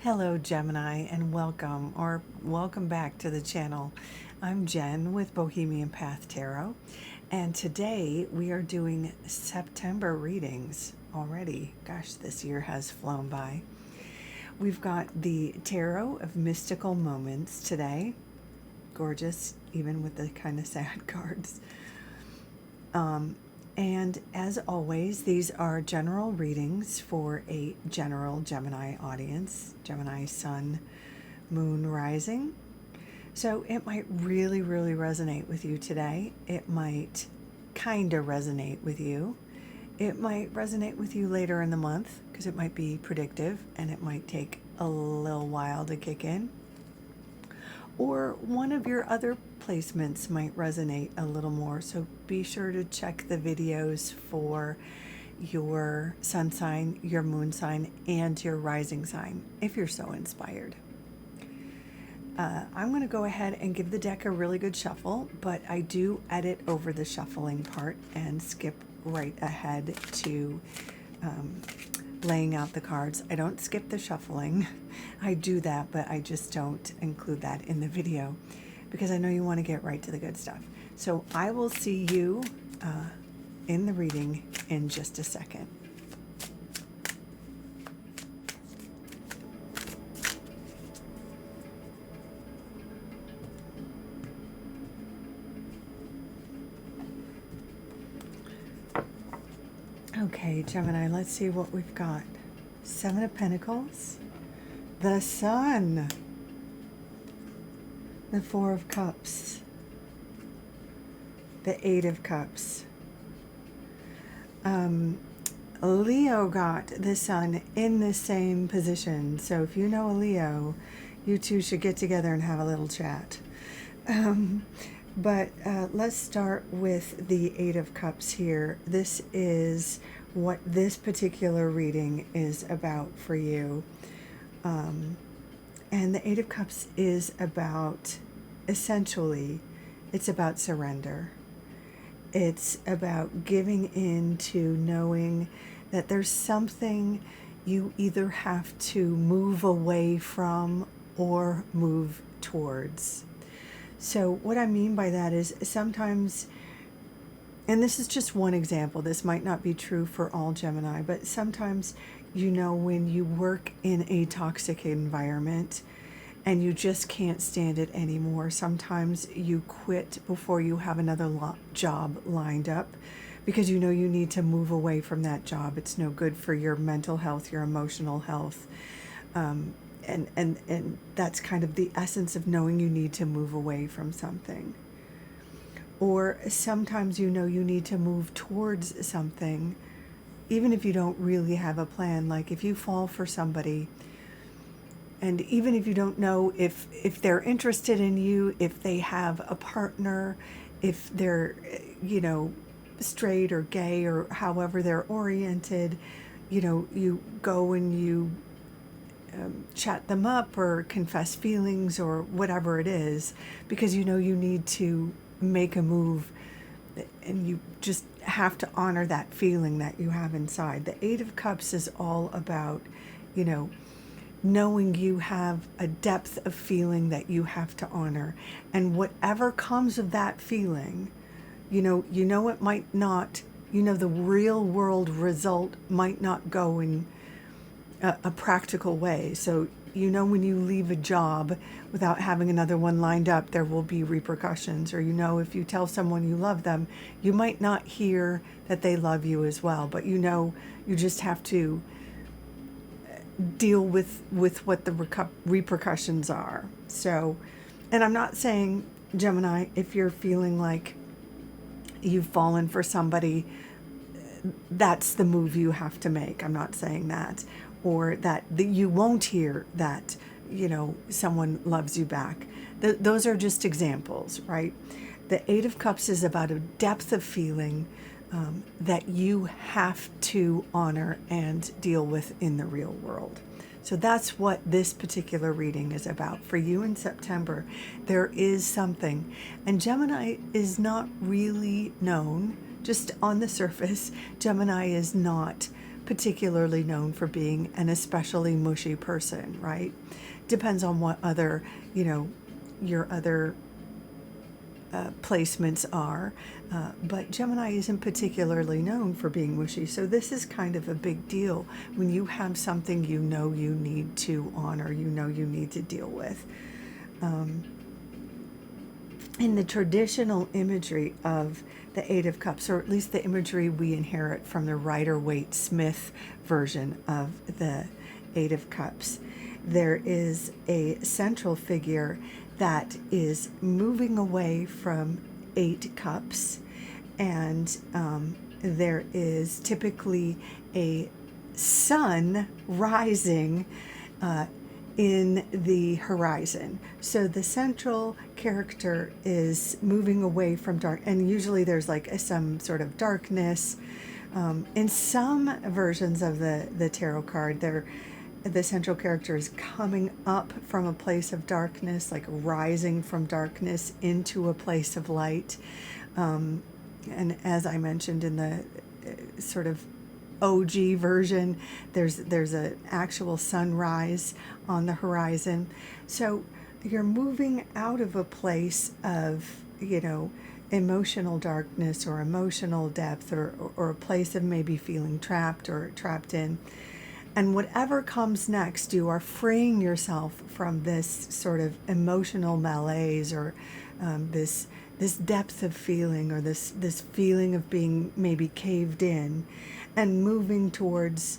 Hello Gemini, and welcome back to the channel. I'm Jen with Bohemian Path Tarot, and today we are doing September readings already. Gosh, this year has flown by. We've got the Tarot of Mystical Moments today. Gorgeous, even with the kind of sad cards. And as always, these are general readings for a general Gemini audience, Gemini Sun, Moon, Rising. So it might really, really resonate with you today. It might kind of resonate with you. It might resonate with you later in the month because it might be predictive and it might take a little while to kick in. Or one of your other placements might resonate a little more. So be sure to check the videos for your sun sign, your moon sign, and your rising sign if you're so inspired. I'm going to go ahead and give the deck a really good shuffle, but I do edit over the shuffling part and skip right ahead to laying out the cards. I don't skip the shuffling. I do that, but I just don't include that in the video because I know you want to get right to the good stuff. So I will see you in the reading in just a second. Okay, Gemini, let's see what we've got. Seven of Pentacles, the Sun, the Four of Cups, the Eight of Cups. Leo got the Sun in the same position. So if you know a Leo, you two should get together and have a little chat. But let's start with the Eight of Cups here. This is what this particular reading is about for you. And the Eight of Cups is about, essentially, it's about surrender. It's about giving in to knowing that there's something you either have to move away from or move towards. So what I mean by that is sometimes, and this is just one example, this might not be true for all Gemini, but sometimes, you know, when you work in a toxic environment and you just can't stand it anymore, sometimes you quit before you have another job lined up because you know you need to move away from that job. It's no good for your mental health, your emotional health. And that's kind of the essence of knowing you need to move away from something. Or sometimes you know you need to move towards something, even if you don't really have a plan. Like if you fall for somebody, and even if you don't know if they're interested in you, if they have a partner, if they're, you know, straight or gay or however they're oriented, you know, you go and you chat them up or confess feelings or whatever it is, because you know you need to make a move and you just have to honor that feeling that you have inside. The Eight of Cups is all about, you know, knowing you have a depth of feeling that you have to honor, and whatever comes of that feeling, you know it might not, you know, the real world result might not go in a practical way. So, you know, when you leave a job without having another one lined up, there will be repercussions. Or, you know, if you tell someone you love them, you might not hear that they love you as well. But, you know, you just have to deal with what the repercussions are. So, and I'm not saying, Gemini, if you're feeling like you've fallen for somebody, that's the move you have to make. I'm not saying that. Or that you won't hear that, you know, someone loves you back. Those are just examples, right? The Eight of Cups is about a depth of feeling that you have to honor and deal with in the real world. So that's what this particular reading is about. For you in September, there is something. And Gemini is not really known, just on the surface, Gemini is not particularly known for being an especially mushy person, right? Depends on what other, your other placements are, but Gemini isn't particularly known for being mushy. So this is kind of a big deal when you have something you need to honor, you need to deal with. In the traditional imagery of the Eight of Cups, or at least the imagery we inherit from the Rider-Waite-Smith version of the Eight of Cups, there is a central figure that is moving away from 8 cups, and there is typically a sun rising in the horizon. So the central character is moving away from dark, and usually there's like some sort of darkness. In some versions of the tarot card, the central character is coming up from a place of darkness, like rising from darkness into a place of light. And as I mentioned in the sort of OG version, there's an actual sunrise on the horizon. So you're moving out of a place of, emotional darkness or emotional depth, or a place of maybe feeling trapped or trapped in. And whatever comes next, you are freeing yourself from this sort of emotional malaise, or this depth of feeling, or this feeling of being maybe caved in, and moving towards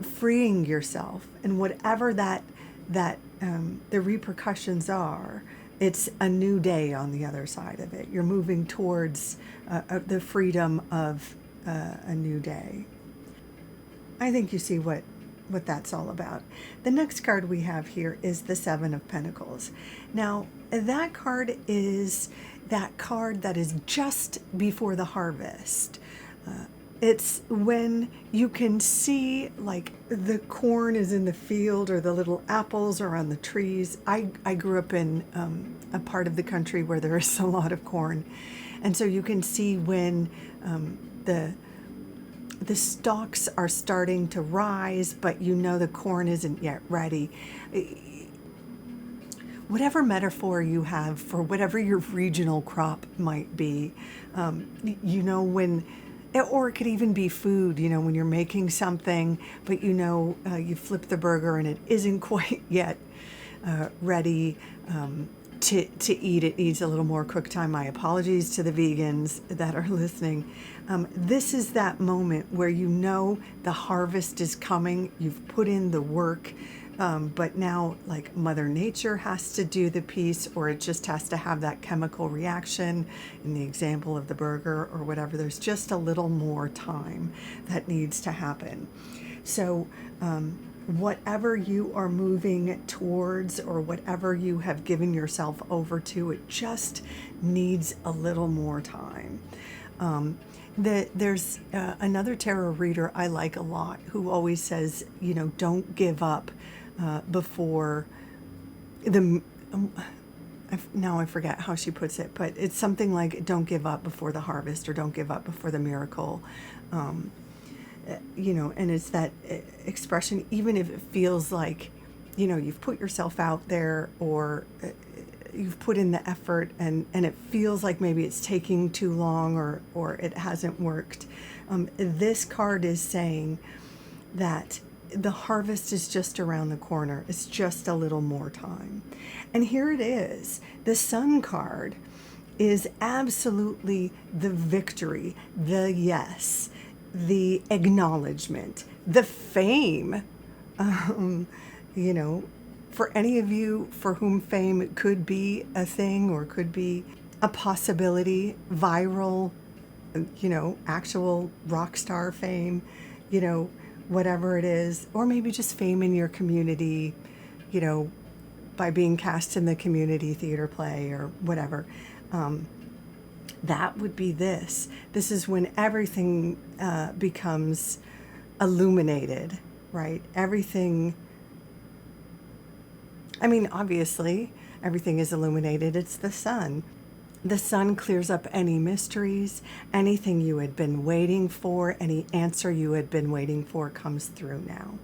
freeing yourself. And whatever that the repercussions are, it's a new day on the other side of it. You're moving towards the freedom of a new day. I think you see what that's all about. The next card we have here is the Seven of Pentacles. Now, that card is that card that is just before the harvest. It's when you can see like the corn is in the field, or the little apples are on the trees. I grew up in a part of the country where there is a lot of corn. And so you can see when the stalks are starting to rise, but the corn isn't yet ready. Whatever metaphor you have for whatever your regional crop might be, when, or it could even be food, when you're making something, but you flip the burger and it isn't quite yet ready to eat. It needs a little more cook time. My apologies to the vegans that are listening. This is that moment where the harvest is coming. You've put in the work, but now like Mother Nature has to do the piece, or it just has to have that chemical reaction in the example of the burger or whatever. There's just a little more time that needs to happen. So whatever you are moving towards, or whatever you have given yourself over to, it just needs a little more time. There's another tarot reader I like a lot who always says, don't give up before the... now I forget how she puts it, but it's something like, don't give up before the harvest, or don't give up before the miracle. And it's that expression, even if it feels like, you've put yourself out there, or you've put in the effort, and it feels like maybe it's taking too long, or it hasn't worked. This card is saying that the harvest is just around the corner. It's just a little more time. And here it is. The Sun card is absolutely the victory, the yes, the acknowledgement, the fame. For any of you for whom fame could be a thing, or could be a possibility, viral, actual rock star fame, whatever it is, or maybe just fame in your community, by being cast in the community theater play or whatever. That would be this. This is when everything becomes illuminated, right? Everything, obviously, everything is illuminated. It's the sun. The sun clears up any mysteries, anything you had been waiting for, any answer you had been waiting for comes through now.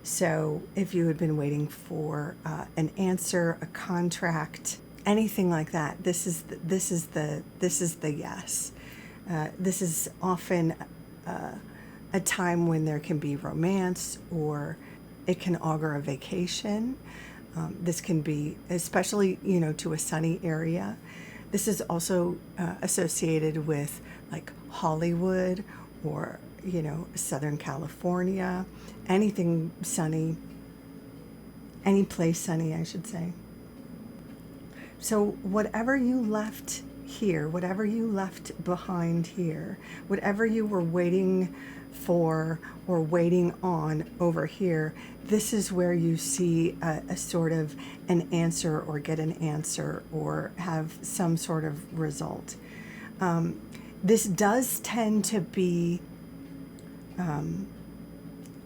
So if you had been waiting for an answer, a contract, anything like that, this is the yes. This is often a time when there can be romance, or it can augur a vacation. This can be, especially, to a sunny area. This is also associated with like Hollywood or, Southern California, anything sunny, any place sunny, I should say. So whatever you left here, whatever you left behind here, whatever you were waiting for or waiting on over here, this is where you see a sort of an answer, or get an answer, or have some sort of result. This does tend to be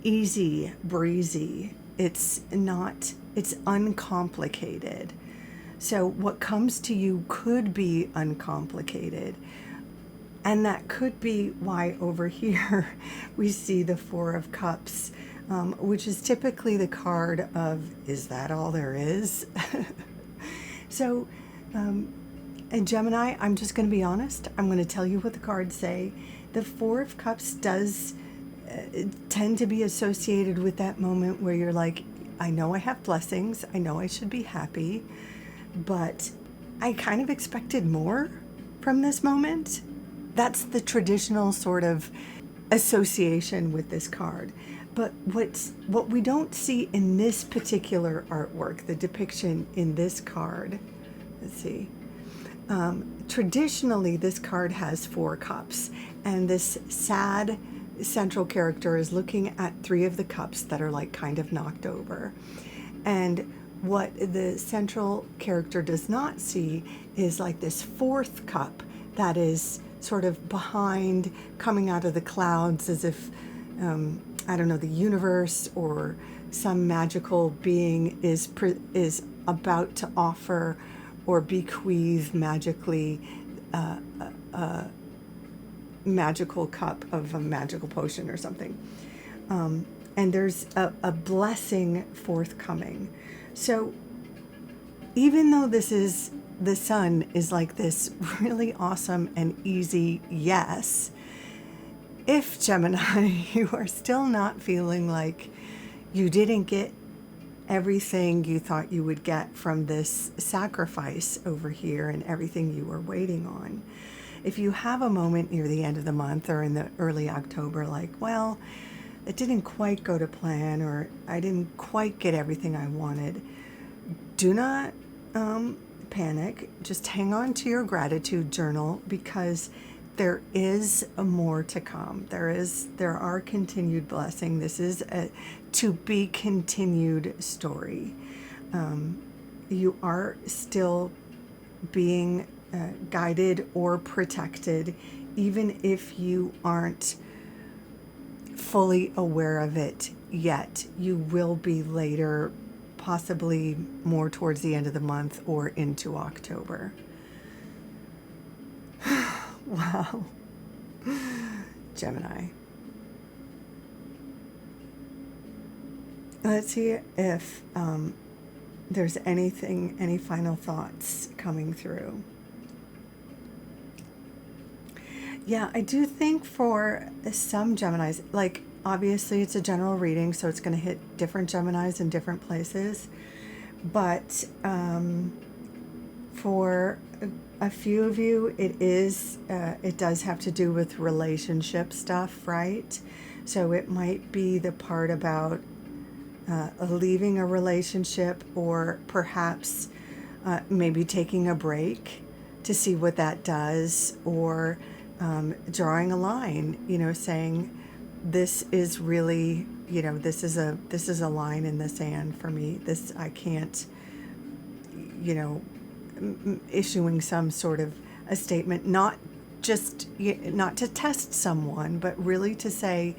easy breezy. It's uncomplicated. So what comes to you could be uncomplicated. And that could be why over here we see the Four of Cups, which is typically the card of, is that all there is? So, and Gemini, I'm just going to be honest. I'm going to tell you what the cards say. The Four of Cups does tend to be associated with that moment where you're like, I know I have blessings. I know I should be happy, but I kind of expected more from this moment. That's the traditional sort of association with this card. But what we don't see in this particular artwork, the depiction in this card, let's see. Traditionally, this card has 4 cups, and this sad central character is looking at 3 of the cups that are like kind of knocked over. And what the central character does not see is like this 4th cup that is sort of behind, coming out of the clouds, as if, I don't know, the universe or some magical being is about to offer or bequeath magically a magical cup of a magical potion or something. And there's a blessing forthcoming. So even though the sun is like this really awesome and easy yes, if Gemini, you are still not feeling like you didn't get everything you thought you would get from this sacrifice over here and everything you were waiting on, if you have a moment near the end of the month or in the early October, like, well, it didn't quite go to plan, or I didn't quite get everything I wanted, do not panic. Just hang on to your gratitude journal, because there is more to come. There are continued blessing. This is a to be continued story. You are still being guided or protected, even if you aren't fully aware of it yet. You will be later, possibly more towards the end of the month or into October. Wow. Gemini. Let's see if there's any final thoughts coming through. Yeah, I do think for some Geminis, like, obviously it's a general reading, so it's going to hit different Geminis in different places. But for a few of you, it does have to do with relationship stuff, right? So it might be the part about leaving a relationship, or perhaps maybe taking a break to see what that does, or drawing a line, saying, this is really, this is a line in the sand for me. This, I can't, issuing some sort of a statement, not to test someone, but really to say,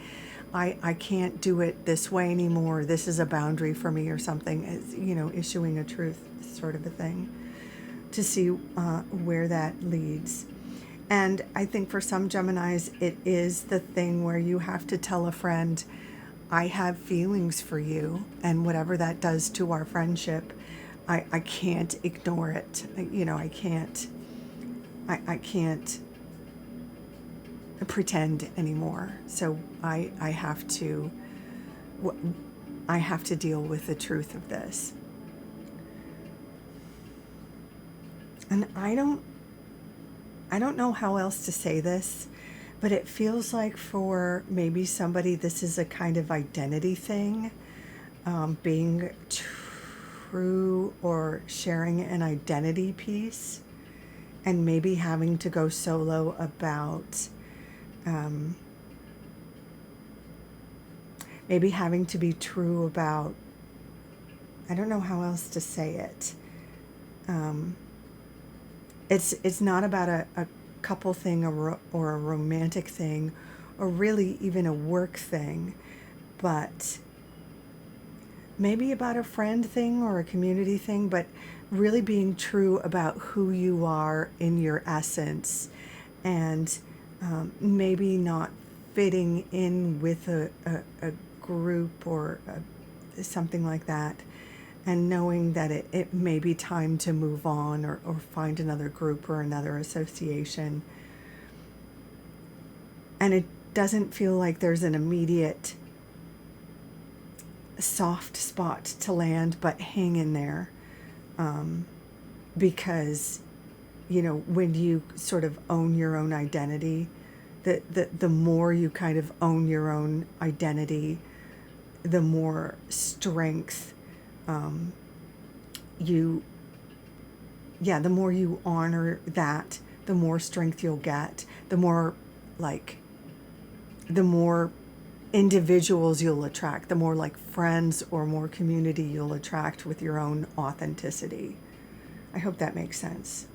I can't do it this way anymore. This is a boundary for me, or something, as, issuing a truth sort of a thing. to see where that leads. And I think for some Geminis, it is the thing where you have to tell a friend, I have feelings for you, and whatever that does to our friendship, I can't ignore it. You know, I can't pretend anymore. So I have to deal with the truth of this. And I don't know how else to say this, but it feels like for maybe somebody, this is a kind of identity thing, being true or sharing an identity piece, and maybe having to go solo about, maybe having to be true about, I don't know how else to say it. It's not about a couple thing or a romantic thing, or really even a work thing, but maybe about a friend thing or a community thing, but really being true about who you are in your essence, and maybe not fitting in with a group or something like that, and knowing that it may be time to move on or find another group or another association. And it doesn't feel like there's an immediate soft spot to land, but hang in there. Because, you know, when you sort of own your own identity, the more you kind of own your own identity, the more strength the more you honor that, the more strength you'll get, the more individuals you'll attract, the more like friends or more community you'll attract with your own authenticity. I hope that makes sense.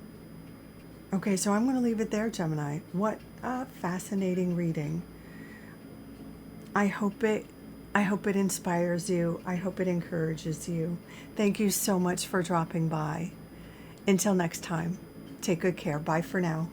Okay, so I'm going to leave it there, Gemini. What a fascinating reading. I hope it inspires you. I hope it encourages you. Thank you so much for dropping by. Until next time, take good care. Bye for now.